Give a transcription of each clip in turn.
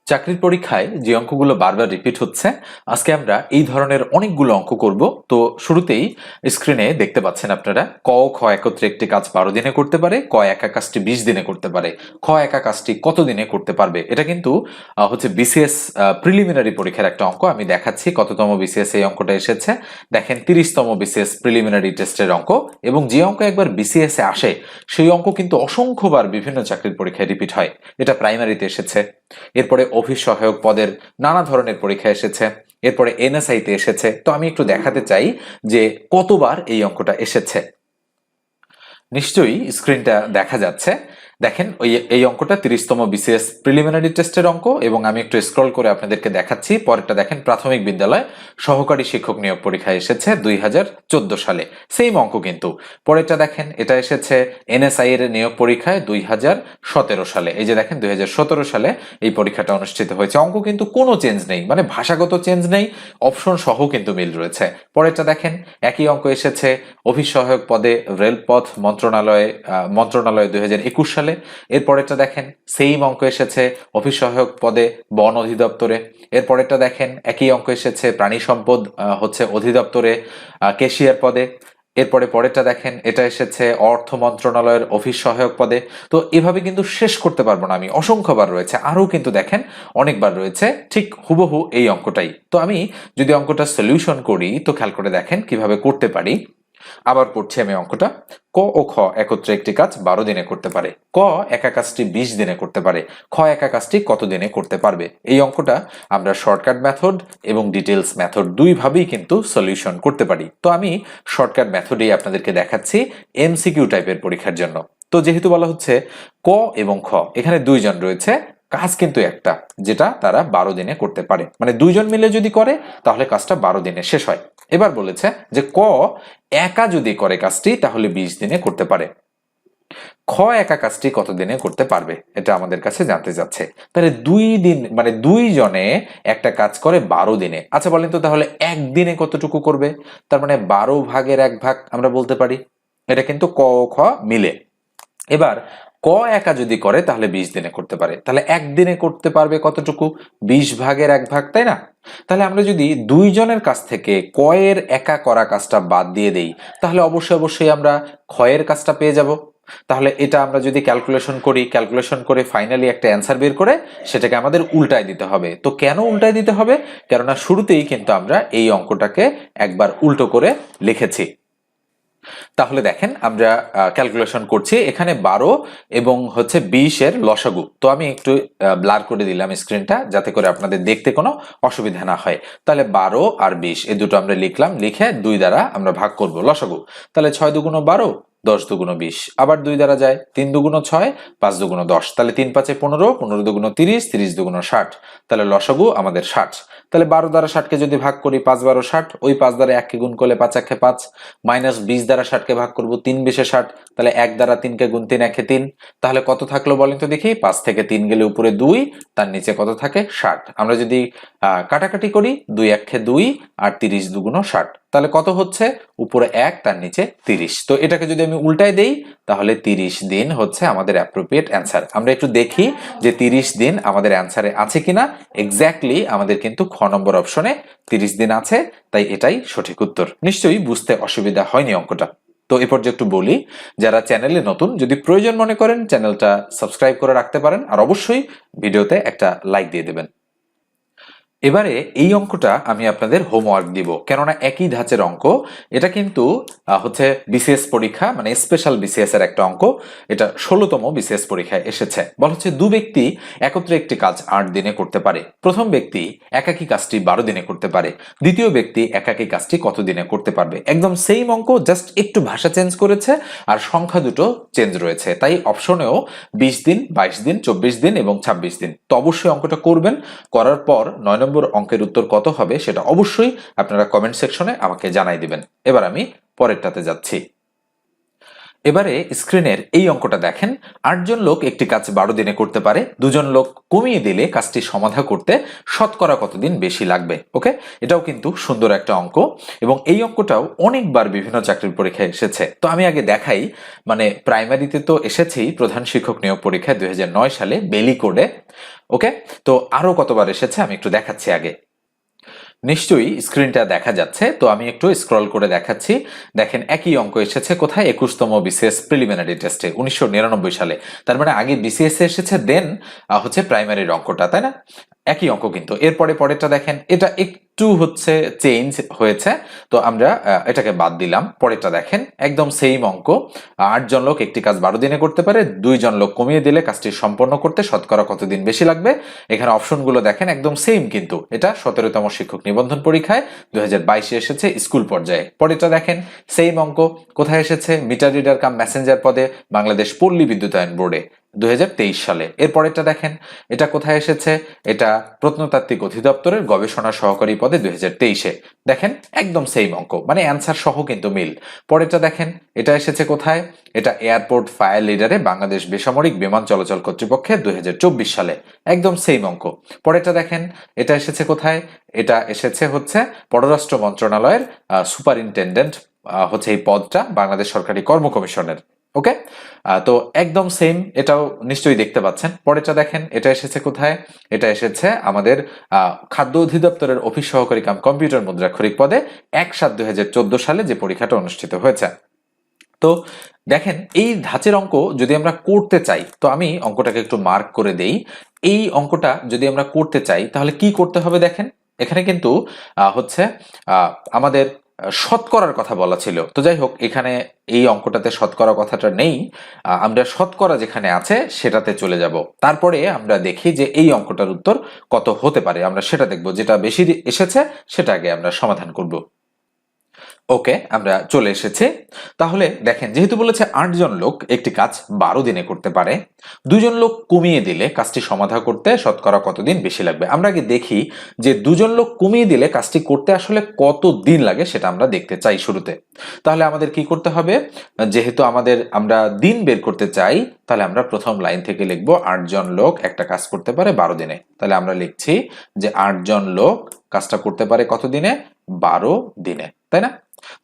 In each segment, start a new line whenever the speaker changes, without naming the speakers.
চাকরির পরীক্ষায় যে অঙ্কগুলো বারবার রিপিট হচ্ছে, আজকে আমরা এই ধরনের অনেকগুলো অঙ্ক করব। তো শুরুতেই স্ক্রিনে দেখতে পাচ্ছেন আপনারা ক ও খ একত্রে একটি কাজ 12 দিনে করতে পারে, ক একা কাজটি 20 দিনে করতে পারে, খ একা কাজটি কত দিনে করতে পারবে। এটা কিন্তু হচ্ছে বিসিএস প্রিলিমিনারি পরীক্ষার একটা অঙ্ক। আমি দেখাচ্ছি কততম বিসিএস এই অঙ্কটা এসেছে। দেখেন 30তম বিসিএস প্রিলিমিনারি টেস্টের অঙ্ক, এবং যে অঙ্ক একবার বিসিএস এ আসে সেই অঙ্ক কিন্তু অসংখ্যবার বিভিন্ন চাকরির পরীক্ষায় রিপিট হয়। এটা প্রাইমারিতে এসেছে, এরপরে অফিস সহায়ক পদের নানা ধরনের পরীক্ষা এসেছে, এরপরে এনএসআই তে এসেছে। তো আমি একটু দেখাতে চাই যে কতবার এই অঙ্কটা এসেছে। নিশ্চয়ই স্ক্রিনটা দেখা যাচ্ছে। দেখেন এই অঙ্কটা 30তম বিসিএস প্রিলিমিনারি টেস্টের অঙ্ক, এবং আমি একটু স্ক্রল করে আপনাদেরকে দেখাচ্ছি। পরেরটা দেখেন প্রাথমিক বিদ্যালয় সহকারী শিক্ষক নিয়োগ পরীক্ষা এসেছে 2014 সালে, সেম অঙ্ক কিন্তু। পরেরটা দেখেন এটা এসেছে এনএসআই এর নিয়োগ পরীক্ষায় 2017 সালে। এই যে দেখেন 2017 সালে এই পরীক্ষাটা অনুষ্ঠিত হয়েছে। অঙ্ক কিন্তু কোনো চেঞ্জ নেই, মানে ভাষাগত চেঞ্জ নেই, অপশন সহ কিন্তু মিল রয়েছে। পরেরটা দেখেন একই অঙ্ক এসেছে অফিস সহায়ক পদে রেলপথ মন্ত্রণালয়ে 2021 সালে। এরপরেরটা দেখেন সেম অঙ্ক এসেছে অফিস সহায়ক পদে বন অধিদপ্তরে। এরপরেরটা দেখেন একই অঙ্ক এসেছে প্রাণী সম্পদ অধিদপ্তরে ক্যাশিয়ার পদে। এরপরে পরেরটা দেখেন এটা এসেছে অর্থ মন্ত্রণালয়ের অফিস সহায়ক পদে। তো এভাবে কিন্তু শেষ করতে পারবো না আমি, অসংখ্যবার রয়েছে, আরও কিন্তু দেখেন অনেকবার রয়েছে ঠিক হুবহু এই অঙ্কটাই। তো আমি যদি অঙ্কটা সলিউশন করি তো খেয়াল করে দেখেন কিভাবে করতে পারি। আবার পড়ছি আমি অঙ্কটা। ক ও খ একত্রে একটি কাজ 12 দিনে করতে পারে, ক একা কাজটি 20 দিনে করতে পারে, খ একা কাজটি কত দিনে করতে পারবে। এই অঙ্কটা আমরা শর্টকাট মেথড এবং ডিটেলস মেথড দুইভাবেই কিন্তু সলিউশন করতে পারি। তো আমি শর্টকাট মেথডেই আপনাদেরকে দেখাচ্ছি এমসিকিউ টাইপের পরীক্ষার জন্য। তো যেহেতু বলা হচ্ছে ক এবং খ, এখানে দুইজন রয়েছে, কাজ কিন্তু একটা, যেটা তারা 12 দিনে করতে পারে, মানে দুইজন মিলে যদি করে তাহলে কাজটা 12 দিনে শেষ হয়। এবার বলেছে যে ক একা যদি করে কাজটি তাহলে 20 দিনে করতে পারে, খ একা কাজটি কত দিনে করতে পারবে, এটা আমাদের কাছে জানতে যাচ্ছে। তাহলে 2 দিন মানে দুইজনে একটা কাজ করে 12 দিনে। আচ্ছা বলেন তো তাহলে একদিনে কতটুকু করবে? তার মানে 12 ভাগের 1 ভাগ আমরা বলতে পারি। এটা কিন্তু ক ও খ মিলে। এবার ক একা যদি করে তাহলে 20 দিনে করতে পারে, তাহলে একদিনে করতে পারবে কতটুকু? 20 ভাগের 1 ভাগ, তাই না? তাহলে আমরা যদি দুইজনের কাছ থেকে ক এর একা করা কাজটা বাদ দিয়ে দেই তাহলে অবশ্যই আমরা খ এর কাজটা পেয়ে যাব। তাহলে এটা আমরা যদি ক্যালকুলেশন করে ফাইনালি একটা অ্যান্সার বের করে সেটাকে আমাদের উল্টায় দিতে হবে। তো কেন উল্টায় দিতে হবে? কেননা শুরুতেই কিন্তু আমরা এই অঙ্কটাকে একবার উল্টো করে লিখেছি। তাহলে দেখেন আমরা ক্যালকুলেশন করছি, এখানে 12 এবং 20 এর লসাগু। তো আমি একটু ব্লার করে দিলাম স্ক্রিনটা যাতে করে আপনাদের দেখতে কোনো অসুবিধা না হয়। তাহলে 12 আর 20 এই দুটো আমরা লিখলাম, লিখে 2 দ্বারা আমরা ভাগ করব লসাগু। তাহলে 6 দুগুণ 12, 10 দুগুণ 20, আবার 2 দ্বারা যায়, 3 দুগুণ 6, 5 দুগুণ 10, তাহলে 3 5 15, 15 দুগুণ 30, 30 দুগুণ 60, তাহলে লসাগু আমাদের 60। তাহলে 12 দ্বারা 60কে যদি ভাগ করি 5 12 60, ওই 5 দ্বারা 1 কে গুণ করলে 5 1 5, মাইনাস 20 দ্বারা 60কে ভাগ করব 3 20 60, তাহলে 1 দ্বারা 3কে গুণ 3 1 3, তাহলে কত থাকলো বলেন তো দেখি? 5 থেকে 3 গেলে উপরে 2, তার নিচে কত থাকে? 60। আমরা যদি কাটাকাটি করি 2 1 2 আর 30 দুগুণ 60, তাহলে কত হচ্ছে? উপরে 1 তার নিচে 30। তো এটাকে যদি আমি উল্টায় দেই তাহলে 30 দিন হচ্ছে আমাদের অ্যাপ্রোপ্রিয়েট অ্যান্সার। আমরা একটু দেখি যে 30 দিন আমাদের অ্যান্সারে আছে কিনা। এক্স্যাক্টলি আমাদের কিন্তু খ নম্বর অপশনে 30 দিন আছে, তাই এটাই সঠিক উত্তর। নিশ্চয়ই বুঝতে অসুবিধা হয়নি অঙ্কটা। তো এ পর্যায়ে একটু বলি, যারা চ্যানেলে নতুন যদি প্রয়োজন মনে করেন চ্যানেলটা সাবস্ক্রাইব করে রাখতে পারেন, আর অবশ্যই ভিডিওতে একটা লাইক দিয়ে দেবেন। এবারে এই অঙ্কটা আমি আপনাদের হোমওয়ার্ক দিব, কেননা একই ধাঁচের অঙ্ক। এটা কিন্তু বিসিএস পরীক্ষা, মানে স্পেশাল বিসিএস এর একটা অঙ্ক। এটা 16তম বিসিএস পরীক্ষায় এসেছে। বলা হচ্ছে 2 ব্যক্তি একত্রে একটি কাজ 8 দিনে করতে পারে। প্রথম ব্যক্তি একাকী কাজটি 12 দিনে করতে পারে, দ্বিতীয় ব্যক্তি একাকী কাজটি কত দিনে করতে পারবে। একদম সেম অঙ্ক, জাস্ট একটু ভাষা চেঞ্জ করেছে আর সংখ্যা দুটো চেঞ্জ রয়েছে, তাই অপশনেও 20 দিন, 22 দিন, 24 দিন এবং 26 দিন। তো অবশ্যই অঙ্কটা করবেন, করার পর 9 নম্বর অঙ্কের উত্তর কত হবে সেটা অবশ্যই আপনারা কমেন্ট সেকশনে আমাকে জানাই দিবেন। এবার আমি পরেরটাতে যাচ্ছি। এবারে স্ক্রিনের এই অঙ্কটা দেখেন, ৮ জন লোক একটি কাজ ১২ দিনে করতে পারে, ২ জন লোক কমিয়ে দিলে কাজটি সমাধা করতে শতকরা কতদিন বেশি লাগবে। ওকে, এটাও কিন্তু সুন্দর একটা অঙ্ক এবং এই অঙ্কটাও অনেকবার বিভিন্ন চাকরির পরীক্ষায় এসেছে। তো আমি আগে দেখাই, মানে প্রাইমারিতে তো এসেছেই প্রধান শিক্ষক নিয়োগ পরীক্ষায় ২০০৯ সালে বেলি কোডে। ওকে, তো আরো কতবার এসেছে আমি একটু দেখাচ্ছি আগে। নিশ্চয়ই স্ক্রিনটা দেখা যাচ্ছে, তো আমি একটু স্ক্রল করে দেখাচ্ছি। দেখেন একই অঙ্ক এসেছে কোথায়, ২১তম বিসিএস প্রিলিমিনারি টেস্টে ১৯৯৯ সালে। তার মানে আগে বিসিএস এসেছে, দেন হচ্ছে প্রাইমারির অঙ্কটা, তাই না? একই অঙ্ক কিন্তু। এরপরে পরেরটা দেখেন, এটা একটু হচ্ছে চেঞ্জ হয়েছে, তো আমরা এটাকে বাদ দিলাম। পরেরটা দেখেন একদম সেম অঙ্ক, ৮ জন লোক একটি কাজ ১২ দিনে করতে পারে, ২ জন লোক কমিয়ে দিলে কাজটি সম্পন্ন করতে শতকরা কতদিন বেশি লাগবে। এখানে অপশনগুলো দেখেন একদম সেম, কিন্তু এটা ১৭তম শিক্ষক নিবন্ধন পরীক্ষায় ২০২২ এসেছে স্কুল পর্যায়ে। পরেরটা দেখেন সেম অঙ্ক, কোথায় এসেছে, মিটার রিডার কাম মেসেঞ্জার পদে বাংলাদেশ পল্লী বিদ্যুতায়ন বোর্ডে ২০২৩ সালে। এরপরেরটা দেখেন, এটা কোথায় এসেছে, এটা প্রত্নতাত্ত্বিক অধিদপ্তরের গবেষণা সহকারী পদে ২০২৩-এ। দেখেন একদম সেম অঙ্ক, মানে অ্যান্সার সহ কিন্তু মিল। পরেরটা দেখেন, এটা এসেছে কোথায়, এটা এয়ারপোর্ট ফায়ার লিডারে বাংলাদেশ বেসামরিক বিমান চলাচল কর্তৃপক্ষের ২০২৪ সালে। একদম সেম অঙ্ক। পরেরটা দেখেন, এটা এসেছে কোথায়, এটা এসেছে হচ্ছে পররাষ্ট্র মন্ত্রণালয়ের সুপারিনটেন্ডেন্ট হচ্ছে এই পদটা বাংলাদেশ সরকারি কর্ম কমিশনের। ওকে, তো একদম সেম, এটাও নিশ্চয়ই দেখতে পাচ্ছেন। পরেরটা দেখেন, এটা এসেছে কোথায়, এটা এসেছে আমাদের খাদ্য অধিদপ্তরের অফিস সহকারী কাম কম্পিউটার মুদ্রাক্ষরিক পদে ১/৭/২০১৪ সালে যে পরীক্ষাটা অনুষ্ঠিত হয়েছে। তো দেখেন এই ধাঁচের অঙ্ক যদি আমরা করতে চাই, তো আমি অঙ্কটাকে একটু মার্ক করে দেই। এই অঙ্কটা যদি আমরা করতে চাই তাহলে কি করতে হবে দেখেন, এখানে কিন্তু হচ্ছে আমাদের শতকরার কথা বলা ছিল। তো যাই হোক, এখানে এই অঙ্কটাতে শতকরা কথাটা নেই, আমরা শতকরা যেখানে আছে সেটাতে চলে যাব। তারপরে আমরা দেখি যে এই অঙ্কটার উত্তর কত হতে পারে, আমরা সেটা দেখব। যেটা বেশি এসেছে সেটা আগে আমরা সমাধান করব। ওকে, আমরা চলে এসেছি। তাহলে দেখেন, যেহেতু বলেছে ৮ জন লোক একটি কাজ ১২ দিনে করতে পারে, ২ জন লোক কমিয়ে দিলে কাজটি সমাধা করতে শতকরা কতদিন বেশি লাগবে। আমরা আগে দেখি যে ২ জন লোক কমিয়ে দিলে কাজটি করতে আসলে কত দিন লাগে, সেটা আমরা দেখতে চাই শুরুতে। তাহলে আমাদের কি করতে হবে, যেহেতু আমরা দিন বের করতে চাই, তাহলে আমরা প্রথম লাইন থেকে লিখব ৮ জন লোক একটা কাজ করতে পারে ১২ দিনে। তাহলে আমরা লিখছি যে ৮ জন লোক কাজটা করতে পারে কত দিনে, ১২ দিনে, তাই না?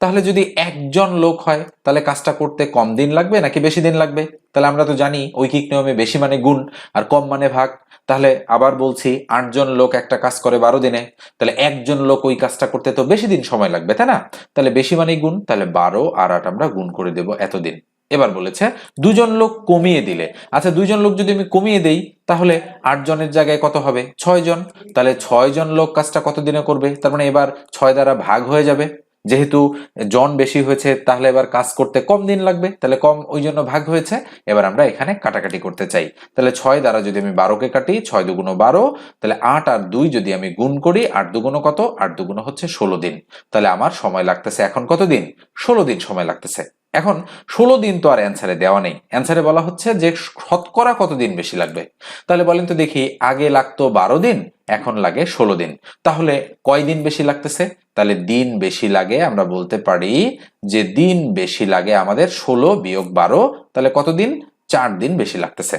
তাহলে যদি একজন লোক হয় তাহলে কাজটা করতে কম দিন লাগবে নাকি বেশি দিন লাগবে? তাহলে আমরা তো জানি ঐকিক নিয়মে বেশি মানে গুণ আর কম মানে ভাগ। তাহলে আবার বলছি, ৮ জন লোক একটা কাজ করে ১২ দিনে, তাহলে একজন লোক ওই কাজটা করতে তো বেশি দিন সময় লাগবে, তাই না? তাহলে বেশি মানে গুণ, তাহলে ১২ আর ৮ আমরা গুণ করে দেব এতদিন। এবার বলেছে ২ জন লোক কমিয়ে দিলে, আচ্ছা ২ জন লোক যদি আমি কমিয়ে দেই তাহলে ৮ জনের জায়গায় কত হবে, ৬ জন। তাহলে ৬ জন লোক কাজটা কত দিনে করবে, তার মানে এবার ৬ দ্বারা ভাগ হয়ে যাবে। যেহেতু জন বেশি হয়েছে তাহলে এবার কাজ করতে কম দিন লাগবে, তাহলে কম ওই জন্য ভাগ হয়েছে। এবার আমরা এখানে কাটাকাটি করতে চাই, তাহলে ৬ দ্বারা যদি আমি ১২কে কাটি, ৬ দুগুণ ১২, তাহলে ৮ আর ২ যদি আমি গুণ করি, ৮ দুগুণ কত, ৮ দুগুণ হচ্ছে ১৬ দিন। তাহলে আমার সময় লাগতেছে এখন কত দিন, ১৬ দিন সময় লাগতেছে। এখন ১৬ দিন তো আর অ্যান্সারে দেওয়া নেই, অ্যান্সারে বলা হচ্ছে যে শতকরা কতদিন বেশি লাগবে। তাহলে বলেন তো দেখি, আগে লাগতো ১২ দিন, এখন লাগে ১৬ দিন, তাহলে কয় দিন বেশি লাগতেছে? তাহলে দিন বেশি লাগে, আমরা বলতে পারি যে দিন বেশি লাগে আমাদের ১৬ বিয়োগ ১২, তাহলে কত দিন, ৪ দিন বেশি লাগতেছে।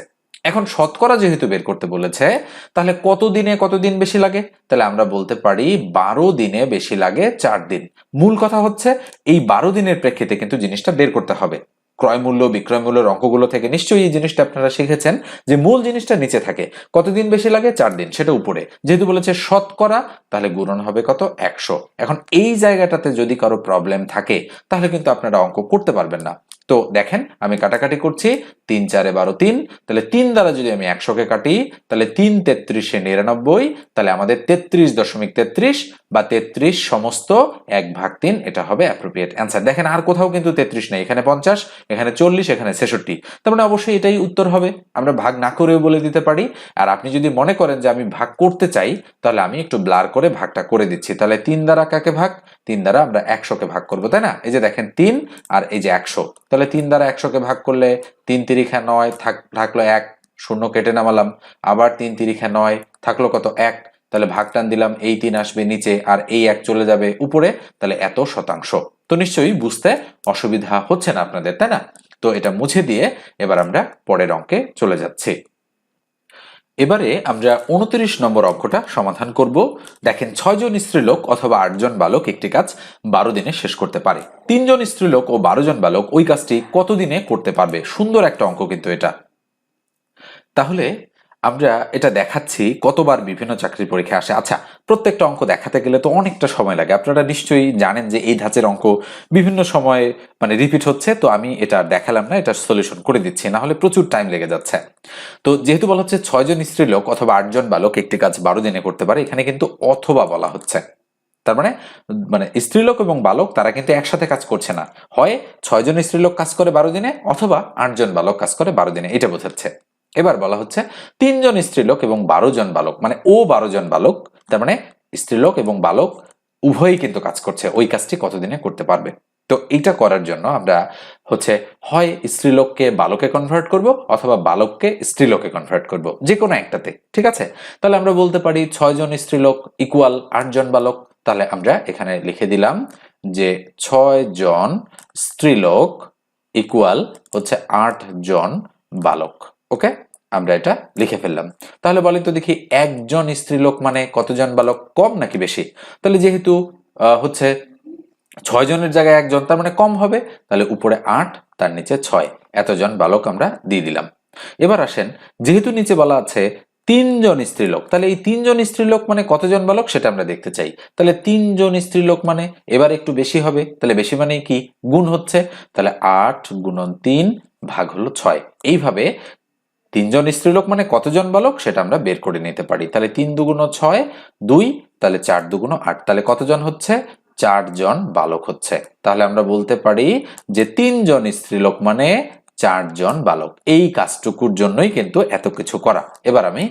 এখন শতকরা যেহেতু বের করতে বলেছে, তাহলে কত দিনে কত দিন বেশি লাগে, তাহলে আমরা বলতে পারি ১২ দিনে বেশি লাগে ৪ দিন। মূল কথা হচ্ছে এই ১২ দিনের প্রেক্ষিতে কিন্তু জিনিসটা বের করতে হবে। ক্রয় মূল্য বিক্রয় মূল্যের অঙ্কগুলো থেকে নিশ্চয়ই এই জিনিসটা আপনারা শিখেছেন যে মূল জিনিসটা নিচে থাকে, কতদিন বেশি লাগে, ৪ দিন, সেটা উপরে। যেহেতু বলেছে শতকরা, তাহলে গুণন হবে কত, ১০০। এখন এই জায়গাটাতে যদি কারো প্রবলেম থাকে তাহলে কিন্তু আপনারা অঙ্ক করতে পারবেন না। তো দেখেন আমি কাটাকাটি করছি, ৩ ৪ ১২ ৩, তাহলে ৩ দ্বারা যদি আমি ১০০কে কাটি, তাহলে ৩ ৩৩ ৯৯, তাহলে আমাদের ৩৩.৩৩ বা ৩৩ সমস্ত ১/৩, এটা হবে অ্যাপ্রোপ্রিয়েট অ্যান্সার। দেখেন আর কোথাও কিন্তু ৩৩ নেই, এখানে ৫০, এখানে ৪০, এখানে ৬৬, তার মানে অবশ্যই এটাই উত্তর হবে। আমরা ভাগ না করেও বলে দিতে পারি। আর আপনি যদি মনে করেন যে আমি ভাগ করতে চাই, তাহলে আমি একটু ব্লার করে ভাগটা করে দিচ্ছি। তাহলে ৩ দ্বারা কাকে ভাগ, ৩ দ্বারা আমরা ১০০কে ভাগ করবো, তাই না? এই যে দেখেন ৩ আর এই যে ১০০, তাহলে ৩ দ্বারা ১০০কে ভাগ করলে ৩ তিরিখা ৯, থাকলো ১, শূন্য কেটে নামালাম, আবার ৩ তিরিখা ৯, থাকলো কত, ১, তাহলে ভাগ টান দিলাম, এই ৩ আসবে নিচে আর এই ১ চলে যাবে উপরে, তাহলে এত শতাংশ। তো নিশ্চয়ই বুঝতে অসুবিধা হচ্ছে না আপনাদের, তাই না? তো এটা মুছে দিয়ে এবার আমরা পরের অঙ্কে চলে যাচ্ছি। এবারে আমরা 29 নম্বর অঙ্কটা সমাধান করব। দেখেন 6 জন স্ত্রীলোক অথবা 8 জন বালক একটি কাজ 12 দিনে শেষ করতে পারে। 3 জন স্ত্রীলোক ও 12 জন বালক ওই কাজটি কত দিনে করতে পারবে? সুন্দর একটা অঙ্ক কিন্তু এটা। তাহলে আমরা এটা দেখাচ্ছি কতবার বিভিন্ন চাকরির পরীক্ষায় আসে। আচ্ছা, প্রত্যেকটা অঙ্ক দেখাতে গেলে তো অনেকটা সময় লাগে। আপনারা নিশ্চয়ই জানেন যে এই ধাঁচের অঙ্ক বিভিন্ন সময়ে রিপিট হচ্ছে, তো আমি এটা দেখালাম না, এটা সলিউশন করে দিচ্ছি, না হলে প্রচুর টাইম লেগে যাচ্ছে। তো যেহেতু বলা হচ্ছে 6 জন স্ত্রীলোক অথবা 8 জন বালক একটি কাজ 12 দিনে করতে পারে, এখানে কিন্তু অথবা বলা হচ্ছে। তার মানে স্ত্রীলোক এবং বালক তারা কিন্তু একসাথে কাজ করছে না, হয় 6 জন স্ত্রীলোক কাজ করে 12 দিনে অথবা 8 জন বালক কাজ করে 12 দিনে, এটা বোঝাচ্ছে। এবার বলা হচ্ছে 3 জন স্ত্রীলোক এবং 12 জন বালক, 12 জন বালক, তার স্ত্রীলোক এবং বালক উভয়ই কিন্তু কাজ করছে, ওই কাজটি কতদিনে করতে পারবে? তো এটা করার জন্য আমরা হয় স্ত্রীলোককে বালকে কনভার্ট করব অথবা বালককে স্ত্রীলোকে কনভার্ট করব, যে কোনো একটাতে, ঠিক আছে? তাহলে আমরা বলতে পারি 6 জন স্ত্রীলোক ইকুয়াল 8 জন বালক। তাহলে আমরা এখানে লিখে দিলাম যে 6 জন স্ত্রীলোক ইকুয়াল 8 জন বালক। ওকে, আমরা এটা লিখে ফেললাম। তাহলে বলেন তো দেখি, একজন স্ত্রীলোক মানে কতজন বালক, কম নাকি বেশি? তাহলে যেহেতু 6 জনের জায়গায় একজন, তার কম হবে, তাহলে উপরে 8 তার নিচে 6, এতজন বালক আমরা দিয়ে দিলাম। এবার আসেন, যেহেতু নিচে বলা আছে 3 জন স্ত্রীলোক, তাহলে এই 3 জন স্ত্রীলোক মানে কতজন বালক সেটা আমরা দেখতে চাই। তাহলে 3 জন স্ত্রীলোক মানে এবার একটু বেশি হবে, তাহলে বেশি মানে কি, গুণ হচ্ছে, তাহলে 8 গুণন 3 ভাগ হলো 6। এইভাবে 3 জন স্ত্রীলোক মানে কতজন বালক সেটা আমরা বের করে নিতে পারি। তাহলে 3 দুগুণ 6, 2, তাহলে 4 দুগুণ 8, তাহলে কতজন হচ্ছে? 4 জন বালক হচ্ছে। তাহলে আমরা বলতে পারি যে 3 জন স্ত্রীলোক মানে 4 জন বালক। এই কাজটুকুর জন্যই কিন্তু এত কিছু করা। এবার আমি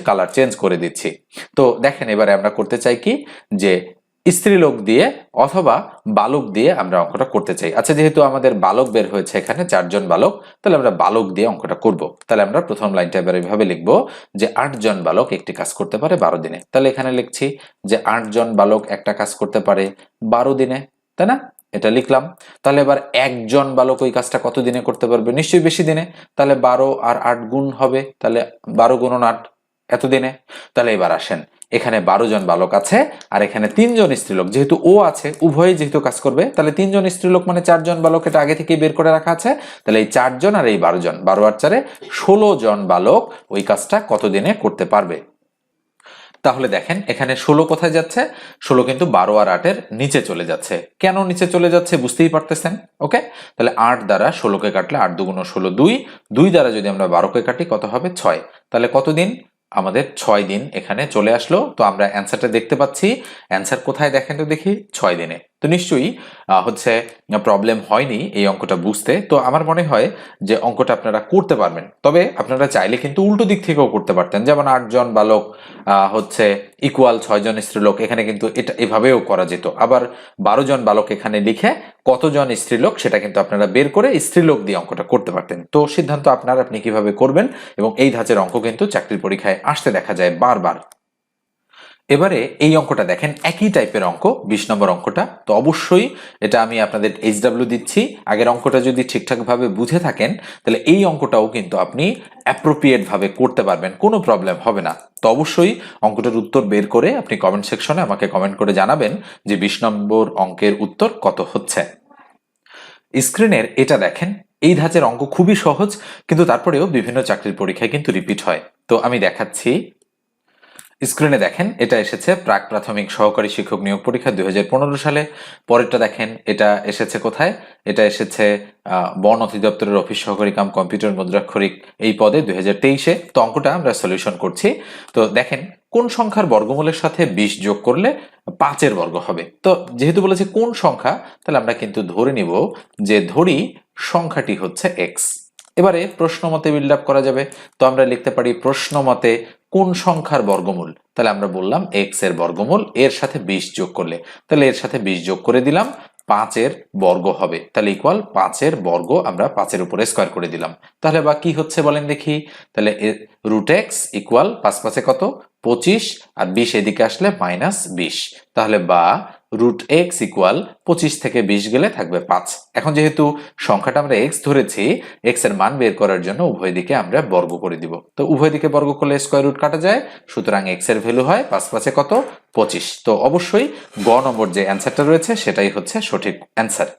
কালার চেঞ্জ করে দিচ্ছি। তো দেখেন, এবারে আমরা করতে চাই কি, যে স্ত্রীলোক দিয়ে অথবা বালক দিয়ে আমরা অঙ্কটা করতে চাই। আচ্ছা, যেহেতু আমাদের বালক বের হয়েছে এখানে 4 জন বালক, তাহলে আমরা বালক দিয়ে অঙ্কটা করব। তাহলে আমরা প্রথম লাইনটা এবার এইভাবে লিখবো যে 8 জন বালক একটি কাজ করতে পারে 12 দিনে। তাহলে এখানে লিখছি যে 8 জন বালক একটা কাজ করতে পারে 12 দিনে, তাই না? এটা লিখলাম। তাহলে এবার একজন বালক ওই কাজটা কত দিনে করতে পারবে? নিশ্চয়ই বেশি দিনে। তাহলে 12 আর 8 গুণ হবে, তাহলে 12 গুণন 8, এত দিনে। তাহলে এবার আসেন, এখানে 12 জন বালক আছে আর এখানে 3 জন স্ত্রীলোক, যেহেতু ও আছে, উভয়ই যেহেতু কাজ করবে, তাহলে 3 জন স্ত্রীলোক মানে 4 জন বালক, এটা আগে থেকেই বের করে রাখা আছে। তাহলে এই 4 জন আর এই 12 জন, 12 আর 4 16 জন বালক ওই কাজটা কত দিনে করতে পারবে। তাহলে দেখেন, এখানে 16 কোথায় যাচ্ছে? 16 কিন্তু 12 আর 8 এর নিচে চলে যাচ্ছে। কেন নিচে চলে যাচ্ছে বুঝতেই পারতেছেন। ওকে, তাহলে 8 দ্বারা 16কে কাটলে 8 দুগুণ 16, 2, 2 দ্বারা যদি আমরা 12কে কাটি কত হবে? 6। তাহলে কতদিন? আমাদের 6 দিন এখানে চলে আসলো। তো আমরা অ্যান্সারটা দেখতে পাচ্ছি। অ্যান্সার কোথায় দেখেন তো দেখি, 6 দিনে। তো নিশ্চয়ই প্রবলেম হয়নি এই অঙ্কটা বুঝতে। তো আমার মনে হয় যে অঙ্কটা আপনারা করতে পারবেন। তবে আপনারা চাইলে কিন্তু উল্টো দিক থেকেও করতে পারতেন, যেমন 8 জন বালক ইকুয়াল 6 জন স্ত্রীলোক, এখানে কিন্তু এটা এভাবেও করা যেত। আবার 12 জন বালক এখানে লিখে কতজন স্ত্রীলোক সেটা কিন্তু আপনারা বের করে স্ত্রীলোক দিয়ে অঙ্কটা করতে পারতেন। তো সিদ্ধান্ত আপনার, আপনি কিভাবে করবেন। এবং এই ধাঁচের অঙ্ক কিন্তু চাকরির পরীক্ষায় আসতে দেখা যায় বারবার। এবারে এই অঙ্কটা দেখেন, একই টাইপের অঙ্ক, 20 নম্বর অঙ্কটা। তো অবশ্যই এটা আমি আপনাদের HW দিচ্ছি। আগের অঙ্কটা যদি ঠিকঠাক ভাবে বুঝে থাকেন, তাহলে এই অঙ্কটাও কিন্তু আপনি অ্যাপ্রোপ্রিয়েট ভাবে করতে পারবেন, কোনো প্রবলেম হবে না। তো অবশ্যই অঙ্কটার উত্তর বের করে আপনি কমেন্ট সেকশনে আমাকে কমেন্ট করে জানাবেন যে 20 নম্বর অঙ্কের উত্তর কত হচ্ছে। স্ক্রিনের এটা দেখেন, এই ধাঁচের অঙ্ক খুবই সহজ, কিন্তু তারপরেও বিভিন্ন চাকরির পরীক্ষায় কিন্তু রিপিট হয়। তো আমি দেখাচ্ছি। স্ক্রিনে দেখেন, এটা এসেছে প্রাক প্রাথমিক সহকারী শিক্ষক নিয়োগ পরীক্ষা 2015 সালে। পরেরটা দেখেন, এটা এসেছে কোথায়? এটা এসেছে বন অধিদপ্তরের অফিস সহকারী কাম কম্পিউটার মুদ্রাক্ষরিক এই পদে 2023-এ। তো অঙ্কটা আমরা সলিউশন করছি। তো দেখেন, কোন সংখ্যার বর্গমূলের সাথে 20 যোগ করলে 5-এর বর্গ হবে? তো যেহেতু বলেছে কোন সংখ্যা, তাহলে আমরা কিন্তু ধরে নিব যে ধরি সংখ্যাটি হচ্ছে x। এবারে প্রশ্ন মতে বিল্ড আপ করা যাবে। তো আমরা লিখতে পারি প্রশ্ন মতে কোন সংখ্যার বর্গমূল? তাহলে আমরা বললাম x এর বর্গমূল, এর সাথে 20 যোগ করলে, তাহলে এর সাথে 20 যোগ করে দিলাম, 5-এর বর্গ হবে। তাহলে ইকুয়াল 5-এর বর্গ, আমরা 5-এর উপরে স্কয়ার করে দিলাম। তাহলে বা কি হচ্ছে বলেন দেখি? তাহলে √x ইকুয়াল 5 5 কত? 25, আর 20 এদিকে আসলে -20। তাহলে বা রুট এক্স ইকুয়াল 25 থেকে 20 গেলে থাকবে 5। এখন যেহেতু সংখ্যাটা আমরা এক্স ধরেছি, এক্স এর মান বের করার জন্য উভয় দিকে আমরা বর্গ করে দিব। তো উভয় দিকে বর্গ করলে স্কয়ার রুট কাটা যায়, সুতরাং এক্স এর ভ্যালু হয় 5 5 কত 25। তো অবশ্যই গ নম্বর যে অ্যান্সারটা রয়েছে সেটাই হচ্ছে সঠিক অ্যান্সার।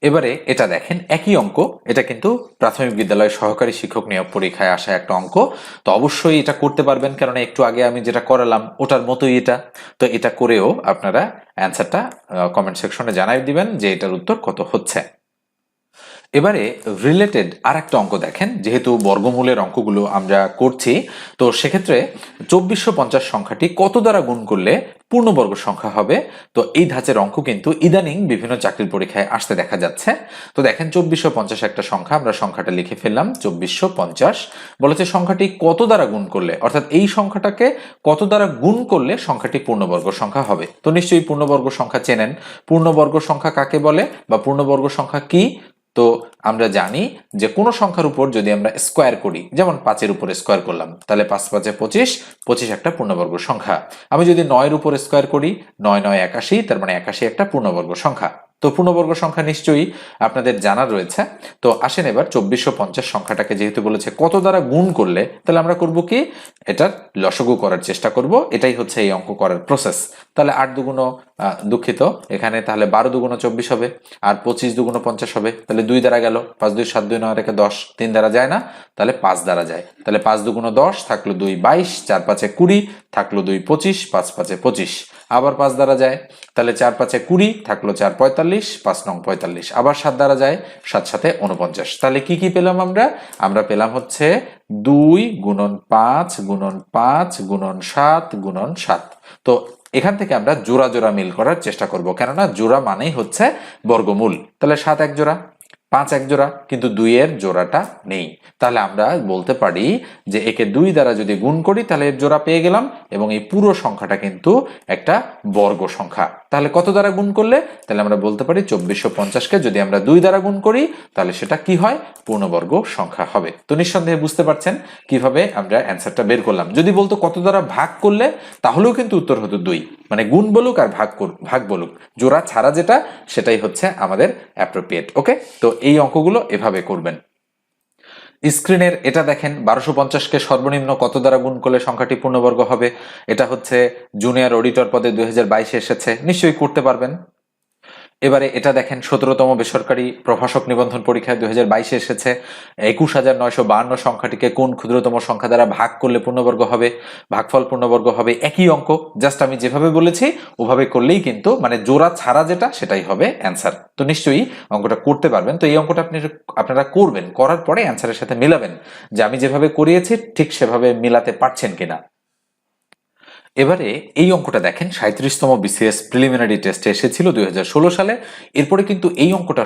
এবারে এটা দেখেন একই অঙ্ক, এটা কিন্তু প্রাথমিক বিদ্যালয়ের সহকারী শিক্ষক নিয়োগ পরীক্ষায় আসা একটা অঙ্ক। তো অবশ্যই এটা করতে পারবেন, কারণ একটু আগে আমি যেটা করালাম ওটার মতোই এটা। তো এটা করেও আপনারা অ্যান্সারটা কমেন্ট সেকশনে জানাই দিবেন যে এটার উত্তর কত হচ্ছে। এবারে রিলেটেড আর একটা অঙ্ক দেখেন, যেহেতু বর্গমূলের অঙ্কগুলো আমরা করছি, তো সেক্ষেত্রে 2450 সংখ্যাটি কত দ্বারা গুণ করলে পূর্ণবর্গ সংখ্যা হবে। তো এই ধাঁচের অঙ্ক কিন্তু ইদানিং বিভিন্ন চাকরির পরীক্ষায় আসতে দেখা যাচ্ছে। তো দেখেন 2450 একটা সংখ্যা, আমরা সংখ্যাটা লিখে ফেললাম 2450। বলেছে সংখ্যাটি কত দ্বারা গুণ করলে, অর্থাৎ এই সংখ্যাটাকে কত দ্বারা গুণ করলে সংখ্যাটি পূর্ণবর্গ সংখ্যা হবে। তো নিশ্চয়ই পূর্ণবর্গ সংখ্যা চেনেন, পূর্ণবর্গ সংখ্যা কাকে বলে বা পূর্ণবর্গ সংখ্যা কি। তো আমরা জানি যে কোনো সংখ্যার উপর যদি আমরা স্কোয়ার করি, যেমন 5-এর উপর স্কোয়ার করলাম, তাহলে 5 5 25, 25 একটা পূর্ণবর্গ সংখ্যা। আমি যদি 9-এর উপর স্কোয়ার করি, 9 9 81, তার মানে 81 একটা পূর্ণবর্গ সংখ্যা। তো পূর্ণবর্গ সংখ্যা নিশ্চয়ই আপনাদের জানা রয়েছে। তো আসেন এবার 2450 সংখ্যাটাকে যেহেতু বলেছে কত দ্বারা গুণ করলে, তাহলে আমরা করব কি, এটার লসগু করার চেষ্টা করব। এটাই হচ্ছে এই অঙ্ক করার প্রসেস। তাহলে 8 দুগুণ, দুঃখিত, এখানে তাহলে 12 দুগুণ 24 হবে, আর 25 দুগুণ 50 হবে। তাহলে 2 দ্বারা গেল, 5 2 7 2 9 রেখে 10, 3 দ্বারা যায় না, তাহলে 5 দ্বারা যায়। তাহলে 5 দুগুণ 10, থাকলো 2 22, 4 5 20, থাকলো 2 25, 5 5 25। আবার 5 দ্বারা যায়, তাহলে 4 5 20, থাকলো 4 45, 5 নং 45। আবার 7 দ্বারা যায়, 7 7 49। তাহলে কি কি পেলাম আমরা পেলাম হচ্ছে 2 গুণন 5 গুণন 5 গুণন 7 গুণন 7। তো এখান থেকে আমরা জোড়া জোড়া মিল করার চেষ্টা করব, কেননা জোড়া মানেই হচ্ছে বর্গমূল। তাহলে 7 এক জোড়া, 5 এক জোড়া, কিন্তু 2 এর জোড়াটা নেই। তাহলে আমরা বলতে পারি যে একে 2 দ্বারা যদি গুণ করি তাহলে এর জোড়া পেয়ে গেলাম, এবং এই পুরো সংখ্যাটা কিন্তু একটা বর্গ সংখ্যা। তাহলে কত দ্বারা গুণ করলে, তাহলে আমরা বলতে পারি 2450-কে যদি আমরা 2 দ্বারা গুণ করি তাহলে সেটা কি হয়, পূর্ণবর্গ সংখ্যা হবে। তো নিঃসন্দেহে বুঝতে পারছেন কিভাবে আমরা অ্যান্সারটা বের করলাম। যদি বলতো কত দ্বারা ভাগ করলে, তাহলেও কিন্তু উত্তর হতো 2। মানে গুণ বলুক আর ভাগ বলুক, জোড়া ছাড়া যেটা সেটাই হচ্ছে আমাদের অ্যাপ্রোপ্রিয়েট। ওকে, তো এই অঙ্কগুলো এভাবে করবেন। স্ক্রিনের এটা দেখেন 1250-কে সর্বনিম্ন কত দ্বারা গুণ করলে সংখ্যাটি পূর্ণবর্গ হবে। এটা হচ্ছে জুনিয়র অডিটর পদে 2022-এ এসেছে, নিশ্চয়ই করতে পারবেন। এবারে এটা দেখেন 17তম বেসরকারি প্রভাষক নিবন্ধন পরীক্ষায় 2022-এ এসেছে, 21952 সংখ্যাটিকে কোন ক্ষুদ্রতম সংখ্যা দ্বারা ভাগ করলে পূর্ণবর্গ হবে, ভাগফল পূর্ণবর্গ হবে। একই অঙ্ক, জাস্ট আমি যেভাবে বলেছি ওভাবে করলেই কিন্তু, মানে জোড়া ছাড়া যেটা সেটাই হবে অ্যান্সার। তো নিশ্চয়ই অঙ্কটা করতে পারবেন। তো এই অঙ্কটা আপনারা করবেন, করার পরে অ্যান্সারের সাথে মেলাবেন যে আমি যেভাবে করিয়েছি ঠিক সেভাবে মিলাতে পারছেন কিনা। এবারে এই অঙ্কটা দেখেন 37তম বিসিএস প্রিলিমিনারি টেস্টে এসেছিল 2016 সালে। এরপরে কিন্তু এই অঙ্কটা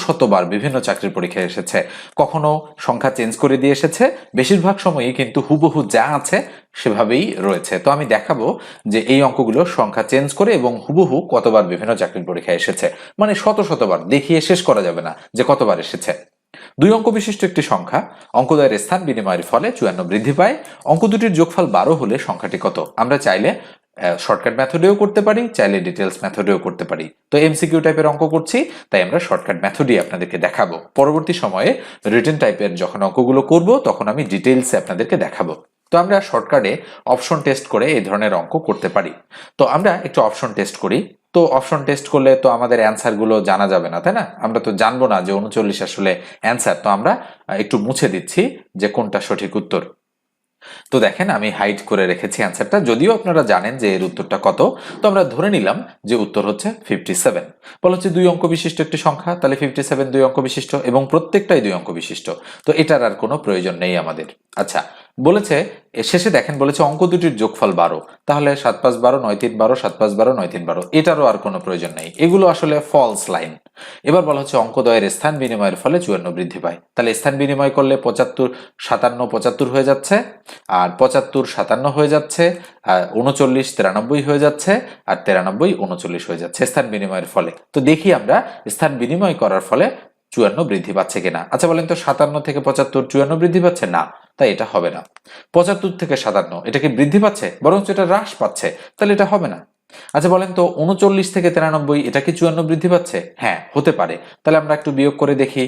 শতবার বিভিন্ন চাকরির পরীক্ষায় এসেছে, কখনো সংখ্যা চেঞ্জ করে দিয়ে এসেছে, বেশিরভাগ সময়ই কিন্তু হুবহু যা আছে সেভাবেই রয়েছে। তো আমি দেখাবো যে এই অঙ্কগুলো সংখ্যা চেঞ্জ করে এবং হুবহু কতবার বিভিন্ন চাকরির পরীক্ষায় এসেছে, মানে শতবার দেখিয়ে শেষ করা যাবে না যে কতবার এসেছে। 2 অঙ্ক বিশিষ্ট একটি সংখ্যা, অঙ্কদ্বয়ের স্থান বিনিময়ের ফলে 54 বৃদ্ধি পায়। অঙ্ক দুটির যোগফল 12 হলে সংখ্যাটি কত। আমরা চাইলে শর্টকাট মেথডেও করতে পারি, চাইলে ডিটেলস মেথডেও করতে পারি। তো এমসিকিউ টাইপের অঙ্ক করছি, তাই আমরা শর্টকাট মেথডই আপনাদেরকে দেখাবো। পরবর্তী সময়ে রিটেন টাইপের যখন অঙ্কগুলো করব তখন আমি ডিটেলসে আপনাদেরকে দেখাবো। তো আমরা শর্টকাটে অপশন টেস্ট করে এই ধরনের অঙ্ক করতে পারি। তো আমরা একটু অপশন টেস্ট করি। তো অপশন টেস্ট করলে তো আমাদের অ্যান্সার গুলো জানা যাবে না, তাই না? আমরা তো জানবো না যে 39 আসলে অ্যান্সার। তো আমরা একটু মুছে দিচ্ছি যে কোনটা সঠিক উত্তর। তো দেখেন আমি হাইড করে রেখেছি অ্যান্সারটা, যদিও আপনারা জানেন যে এর উত্তরটা কত। তো আমরা ধরে নিলাম যে উত্তর হচ্ছে 57। বলা হচ্ছে 2 অঙ্ক বিশিষ্ট একটি সংখ্যা, তাহলে 57 2 অঙ্ক বিশিষ্ট এবং প্রত্যেকটাই 2 অঙ্ক বিশিষ্ট। তো এটার আর কোনো প্রয়োজন নেই আমাদের। আচ্ছা, বলেছে শেষে দেখেন বলেছে অঙ্ক দুটির যোগফল 12, তাহলে 7 5 12 9 3 12, 7 5 12 9 3 12, এটারও আর কোনো প্রয়োজন নেই, এগুলো আসলে ফলস লাইন। এবার বলা হচ্ছে অঙ্কদ্বয়ের স্থান বিনিময়ের ফলে 54 বৃদ্ধি পায়। তাহলে স্থান বিনিময় করলে 75 57 75 হয়ে যাচ্ছে, আর 75 57 হয়ে যাচ্ছে, আর 39 93 হয়ে যাচ্ছে, আর 93 39 হয়ে যাচ্ছে স্থান বিনিময়ের ফলে। তো দেখি আমরা স্থান বিনিময় করার ফলে 54 বৃদ্ধি পাচ্ছে কিনা। আচ্ছা বলেন তো 57 থেকে 75 54 বৃদ্ধি পাচ্ছে না, তাই এটা হবে না। 75 থেকে 57 এটা কি বৃদ্ধি পাচ্ছে, বরং এটা হ্রাস পাচ্ছে, তাহলে এটা হবে না। আচ্ছা বলেন তো 39 থেকে 93 এটা কি 54 বৃদ্ধি পাচ্ছে? হ্যাঁ, হতে পারে। তাহলে আমরা একটু বিয়োগ করে দেখি।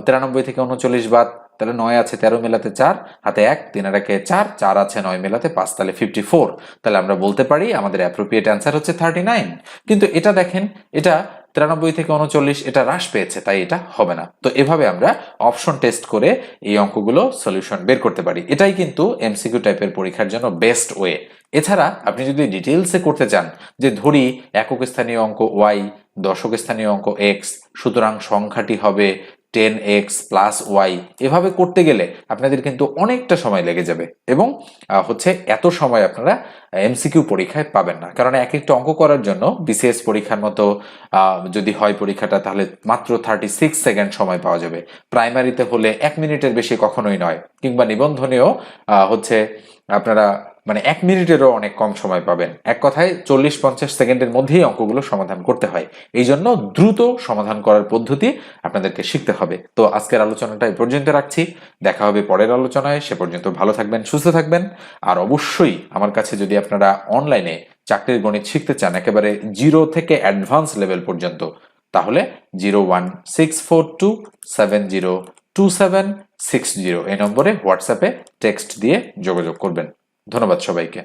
93 থেকে 39 বাদ, তাহলে 9 আছে 13 মেলাতে 4, হাতে 1, 3 আর 1 4, 4 আছে 9 মেলাতে 5, তাহলে 54। তাহলে আমরা বলতে পারি আমাদের অ্যাপ্রোপ্রিয়েট অ্যান্সার হচ্ছে 39। কিন্তু এটা দেখেন, এটা 93 থেকে 39 এটা হ্রাস পেয়েছে, তাই এটা হবে না। তো এভাবে আমরা অপশন টেস্ট করে এই অঙ্কগুলো সলিউশন বের করতে পারি। এটাই কিন্তু এমসিকিউ টাইপের পরীক্ষার জন্য বেস্ট ওয়ে। এছাড়া আপনি যদি ডিটেইলসে করতে চান, যে ধরি একক স্থানীয় অঙ্ক y, দশক স্থানীয় অঙ্ক x, সুতরাং সংখ্যাটি হবে 10x প্লাস y, এভাবে করতে গেলে আপনাদের কিন্তু অনেকটা সময় লেগে যাবে এবং এত সময় আপনারা এমসিকিউ পরীক্ষায় পাবেন না। কারণ এক একটা অঙ্ক করার জন্য বিসিএস পরীক্ষার মতো যদি হয় পরীক্ষাটা, তাহলে মাত্র 36 সেকেন্ড সময় পাওয়া যাবে। প্রাইমারিতে হলে 1 মিনিটের বেশি কখনোই নয়, কিংবা নিবন্ধনেও আপনারা মানে 1 মিনিটেরও অনেক কম সময় পাবেন। এক কথায় 40-50 সেকেন্ডের মধ্যেই অঙ্কগুলো সমাধান করতে হয়। এই জন্য দ্রুত সমাধান করার পদ্ধতি আপনাদেরকে শিখতে হবে। তো আজকের আলোচনাটা এই পর্যন্ত রাখছি, দেখা হবে পরের আলোচনায়। সে পর্যন্ত ভালো থাকবেন, সুস্থ থাকবেন। আর অবশ্যই আমার কাছে যদি আপনারা অনলাইনে চাকরির গণিত শিখতে চান একেবারে 0 থেকে অ্যাডভান্স লেভেল পর্যন্ত, তাহলে 01642702760 এই নম্বরে হোয়াটসঅ্যাপে টেক্সট দিয়ে যোগাযোগ করবেন। ধন্যবাদ সবাইকে।